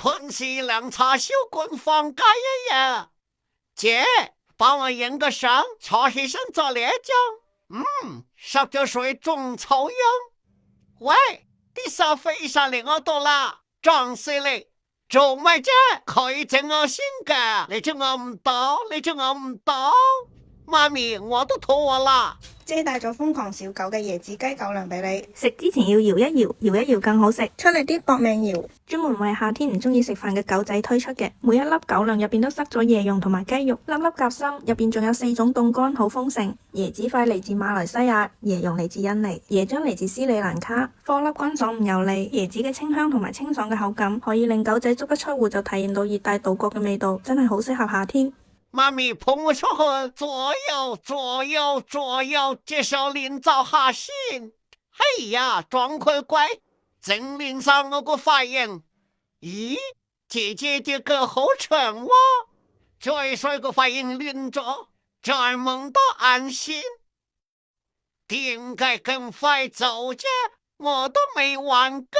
盆洗凉茶小棍放假一样。姐，帮我验个伤，查起身做烈酱。十條水種草秧。喂，啲沙飛上嚟我度啦，撞死你！做咩啫？佢整我先㗎，你叫我唔到，媽咪，我都肚餓啦。姐帶咗瘋狂小狗嘅椰子雞狗糧俾你，食之前要搖一搖，搖一搖更好食。出嚟啲搏命搖，專門為夏天唔中意食飯嘅狗仔推出嘅，每一粒狗糧入邊都塞咗椰蓉同埋雞肉，粒粒夾心，入邊仲有4種凍乾，好豐盛。椰子塊嚟自馬來西亞，椰蓉嚟自印尼，椰漿嚟自斯里蘭卡，顆粒乾爽唔油膩，椰子嘅清香同埋清爽嘅口感，可以令狗仔足不出戶就體驗到熱帶島國嘅味道，真係好適合夏天。媽咪捧我出去，左右，接受練習下先。哎呀，裝佢乖，正練上我個發音。咦，姐姐啲歌好長喎，再衰個發音亂咗，再夢到安心。點解咁快走啫？我都未玩夠。